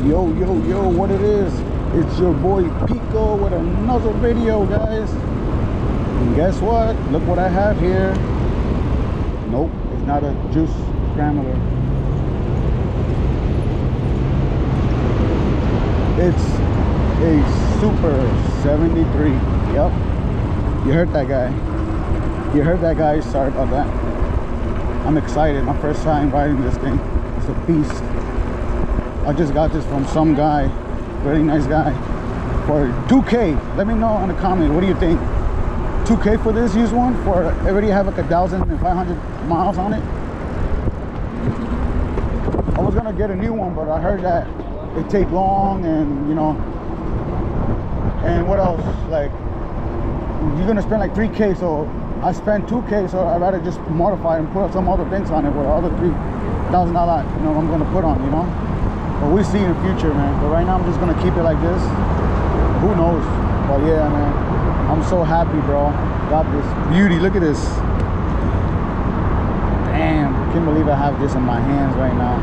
Yo, yo, yo, what it is? It's your boy Pico with another video, guys. And guess what? Look what I have here. Nope, it's not a juice scrambler. It's a Super 73. Yep. You heard that guy. You heard that guy. Sorry about that. I'm excited. My first time riding this thing. It's a beast. I just got this from some guy, very nice guy, for 2K. Let me know in the comment, what do you think? 2K for this used one? For I already have like 1,500 miles on it. I was gonna get a new one, but I heard that it take long, and you know, and what else? Like, you're gonna spend like 3K, so I spent 2K, so I'd rather just modify and put some other things on it with other $3,000, you know, I'm gonna put on, you know. But we'll see in the future, man. But right now I'm just gonna keep it like this. Who knows? But yeah, man, I'm so happy, bro. Got this beauty. Look at this. Damn, can't believe I have this in my hands right now.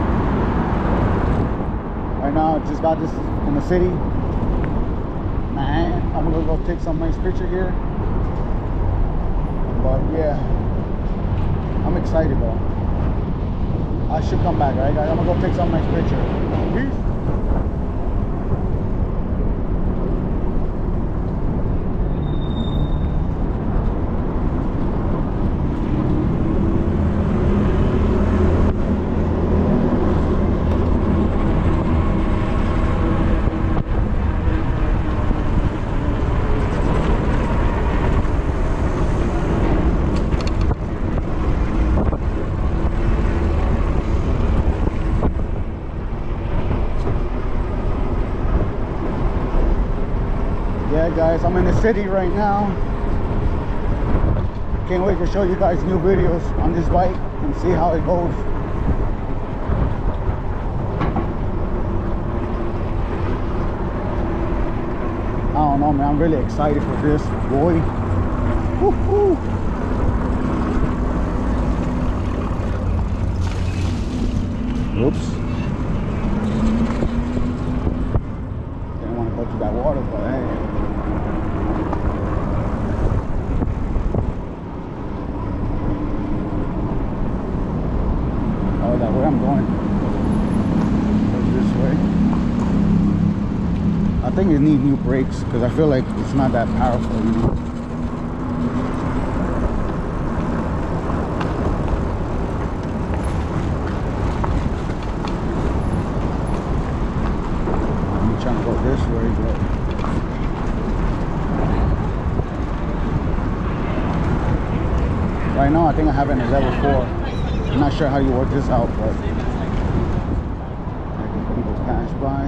Right now, I just got this in the city. Man, I'm gonna go take some nice picture here. But yeah, I'm excited, bro. I should come back, right, guys? I'm gonna go take some nice picture. Peace. Yeah, guys, I'm in the city right now. Can't wait to show you guys new videos on this bike and see how it goes. I don't know, man. I'm really excited for this, boy. Woo-hoo. Oops. Didn't want to go through that water, but hey. That way I'm going. This way. I think it needs new brakes because I feel like it's not that powerful, you know. I'm trying to go this way, but right now I think I have it in a level 4. I'm not sure how you work this out, but people pass by.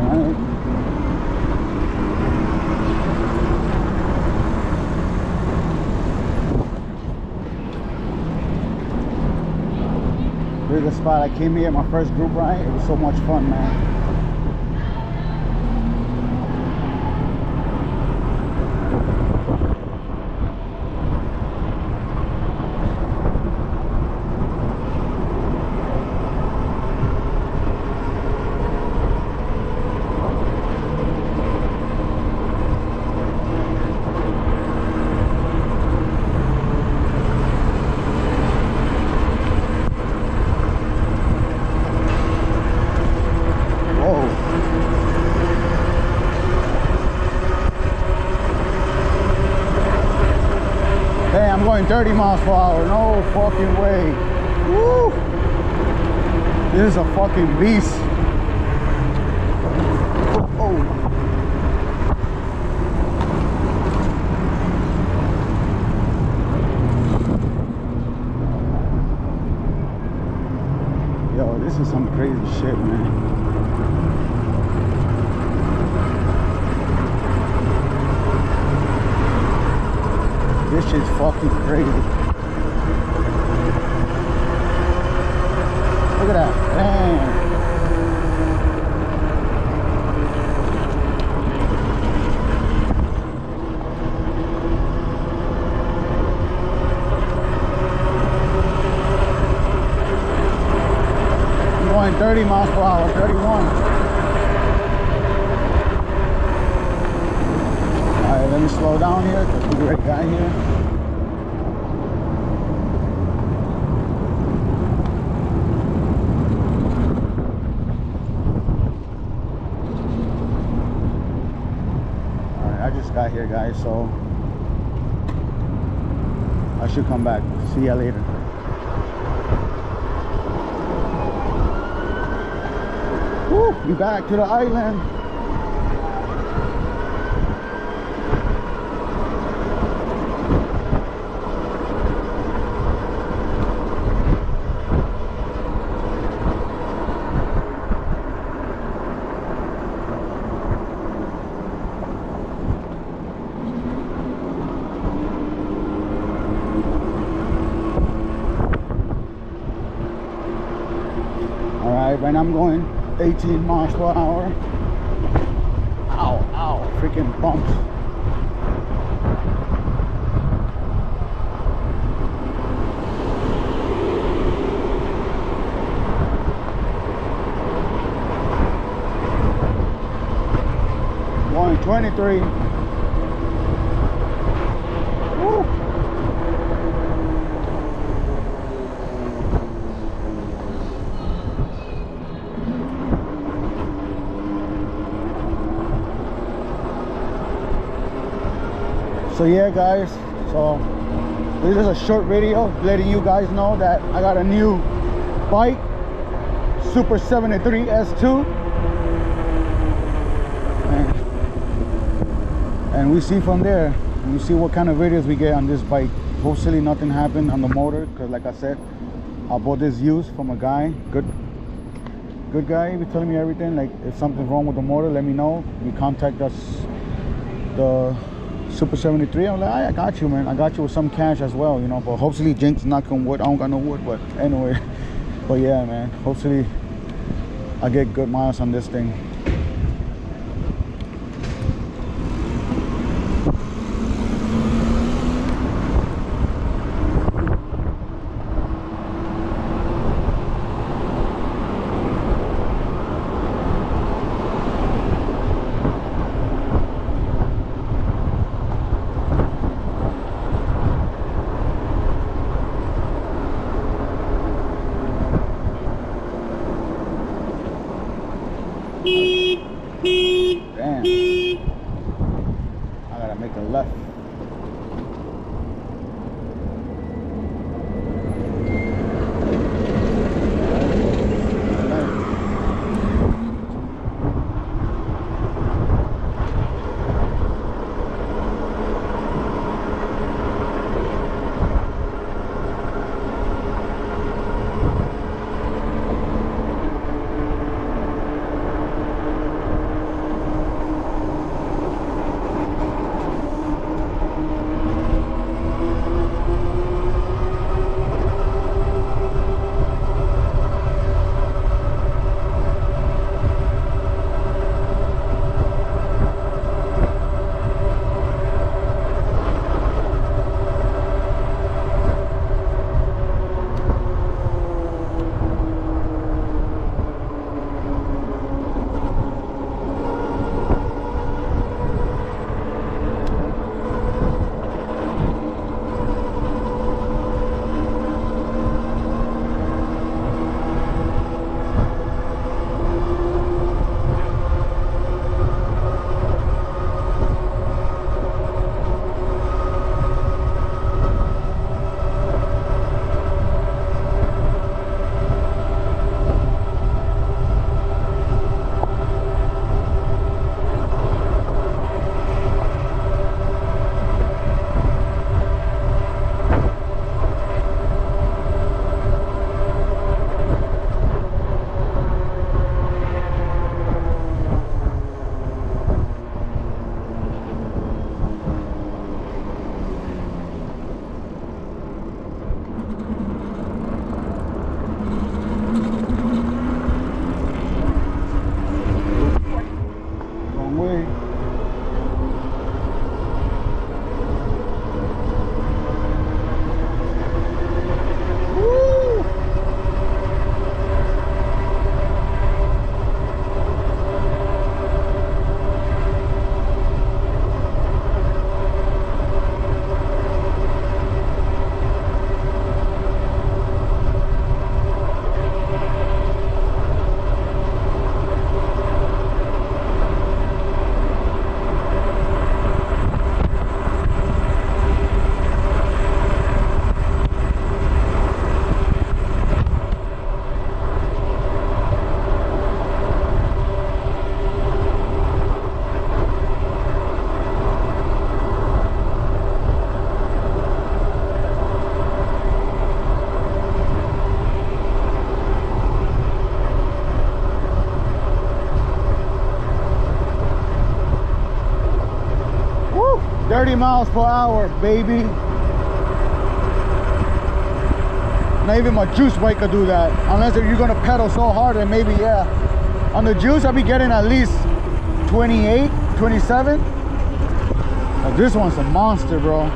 Alright. Here's the spot. I came here, my first group ride. It was so much fun, man. I'm going 30 miles per hour. No fucking way. Woo! This is a fucking beast. Oh. Yo, this is some crazy shit, man. This shit's fucking crazy. Look at that. Damn. going 30 miles per hour, 31. Alright, let me slow down here because we're a great guy here. Alright, I just got here, guys, so I should come back. See ya later. Woo, we back to the island. All right, right now I'm going 18 miles per hour. Ow, ow, freaking bumps. Going 23. Woo. So yeah, guys, so this is a short video letting you guys know that I got a new bike, Super 73 S2, and we see from there, we see what kind of videos we get on this bike. Hopefully nothing happened on the motor, because like I said, I bought this used from a guy, good guy. He was telling me everything, like if something's wrong with the motor, let me know. You contact us, the Super 73. I'm like, I got you, man. I got you with some cash as well, you know. But hopefully, Jinx, knock on wood. I don't got no wood, but anyway. But yeah, man. Hopefully, I get good miles on this thing. Damn. I gotta make a left. 30 miles per hour, baby. Not even my juice bike could do that. Unless if you're gonna pedal so hard, then maybe, yeah. On the juice, I'll be getting at least 28, 27. But this one's a monster, bro.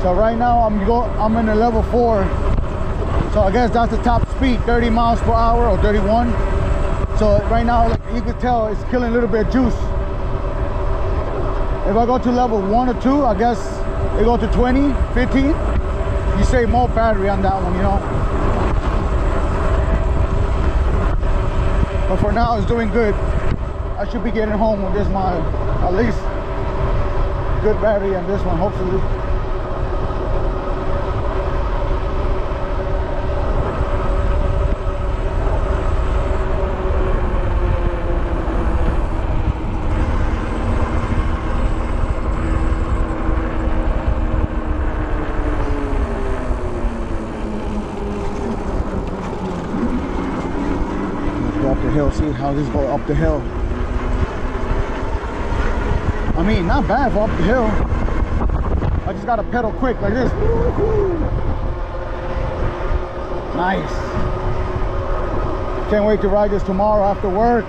So right now I'm in a level 4. So I guess that's the top speed, 30 miles per hour or 31. So right now, like you could tell, it's killing a little bit of juice. If I go to level 1 or 2, I guess it go to 20, 15. You save more battery on that one, you know. But for now, it's doing good. I should be getting home with this my, at least, good battery on this one, hopefully. Hill, see how this go up the hill. I mean, not bad for up the hill. I just gotta pedal quick like this. Nice. Can't wait to ride this tomorrow after work.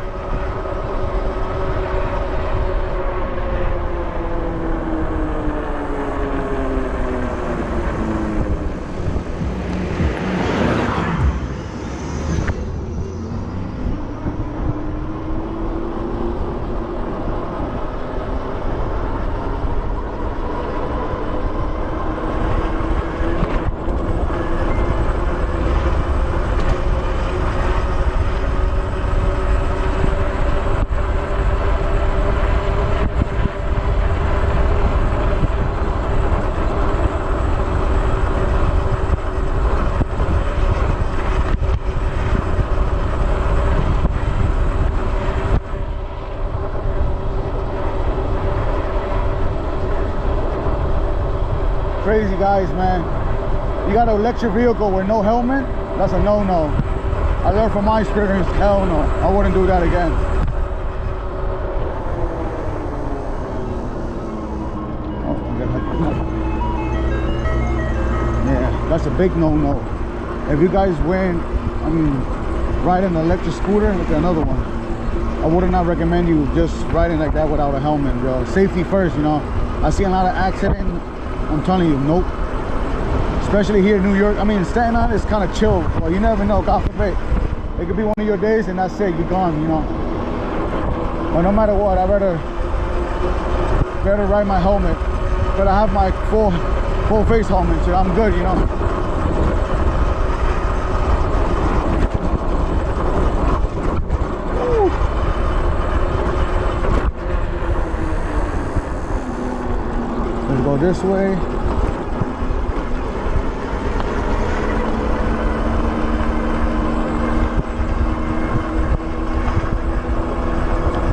Crazy guys, man. You got an electric vehicle with no helmet, that's a no-no. I learned from my experience, hell no, I wouldn't do that again. Yeah, that's a big no-no. If you guys ride an electric scooter, look at another one. I would not recommend you just riding like that without a helmet, bro. Safety first, you know. I see a lot of accidents. I'm telling you, nope. Especially here in New York. I mean, Staten Island is kind of chill. Well, you never know, God forbid. It could be one of your days and that's it, you're gone, you know. But no matter what, I'd rather ride my helmet. But I have my full face helmet, so I'm good, you know. Let's go this way.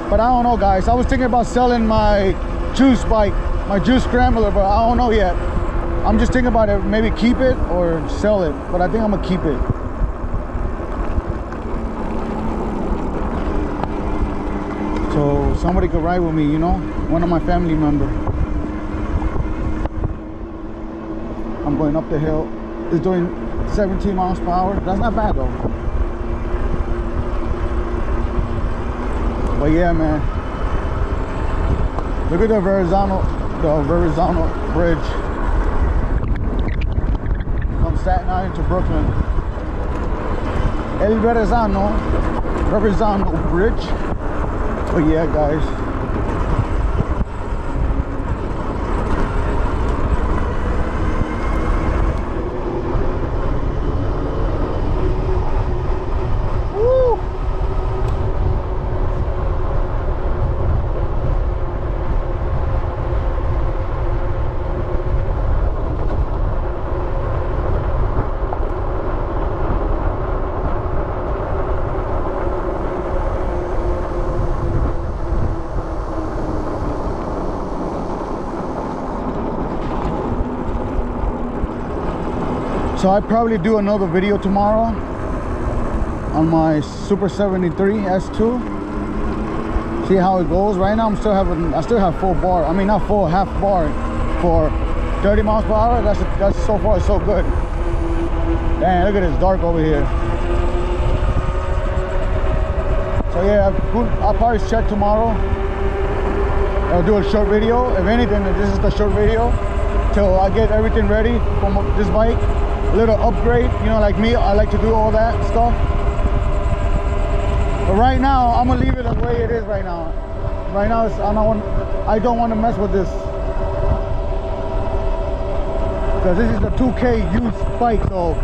But I don't know, guys. I was thinking about selling my juice bike, my juice scrambler, but I don't know yet. I'm just thinking about it, maybe keep it or sell it, but I think I'm gonna keep it. So somebody could ride with me, you know, one of my family members. I'm going up the hill. It's doing 17 miles per hour. That's not bad though. But yeah, man. Look at the Verrazano Bridge. From Staten Island to Brooklyn. El Verrazano Bridge. But yeah, guys. So I probably do another video tomorrow on my Super 73 S2. See how it goes. Right now I still have full bar. I mean, not full, half bar for 30 miles per hour. That's so far so good. Dang, look at this dark over here. So yeah, I'll probably check tomorrow. I'll do a short video. If anything, this is the short video till I get everything ready for this bike. A little upgrade, you know, like me, I like to do all that stuff. But right now, I'm gonna leave it the way it is right now. Right now, I don't want to mess with this. Because this is a 2K used bike, so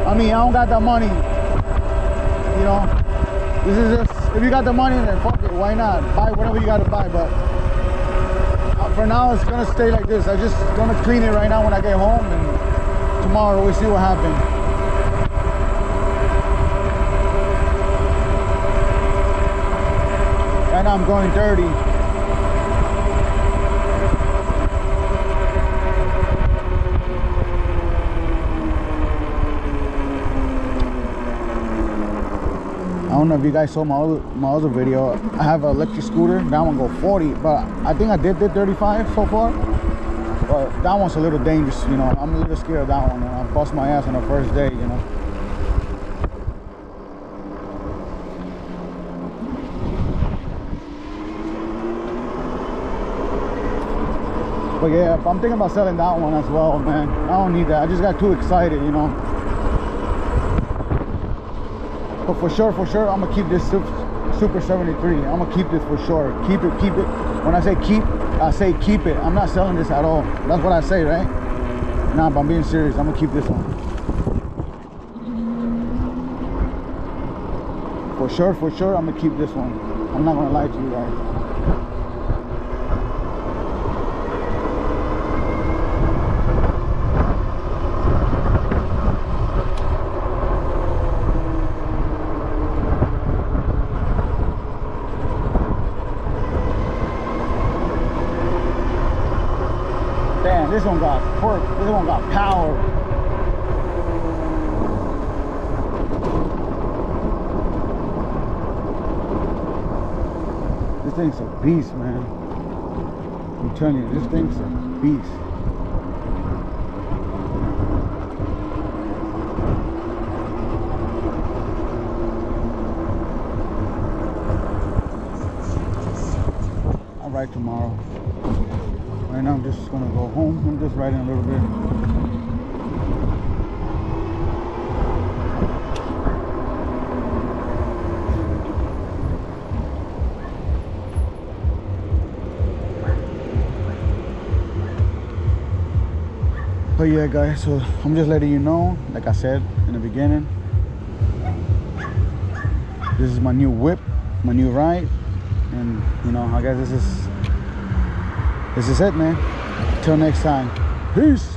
I mean, I don't got that money. You know, this is just, if you got the money, then fuck it, why not? Buy whatever you gotta buy, but for now, it's gonna stay like this. I'm just gonna clean it right now when I get home, and tomorrow we'll see what happens. Right now I'm going dirty. I don't know if you guys saw my other video. I have an electric scooter. That one go 40, but I think I did 35 so far. But that one's a little dangerous, you know. I'm a little scared of that one. And I bust my ass on the first day, you know. But yeah, I'm thinking about selling that one as well, man. I don't need that. I just got too excited, you know. But for sure, I'm gonna keep this Super 73. I'm gonna keep this for sure. Keep it. When I say keep it. I'm not selling this at all. That's what I say, right? Nah, but I'm being serious. I'm gonna keep this one. For sure, I'm gonna keep this one. I'm not gonna lie to you guys. Damn, this one got torque. This one got power. This thing's a beast, man. I'm telling you, this thing's a beast. I'll ride tomorrow. Right now I'm just gonna go home. I'm just riding a little bit. But yeah, guys, so I'm just letting you know, like I said in the beginning, this is my new whip, my new ride, and you know, I guess this is it, man. Till next time, peace.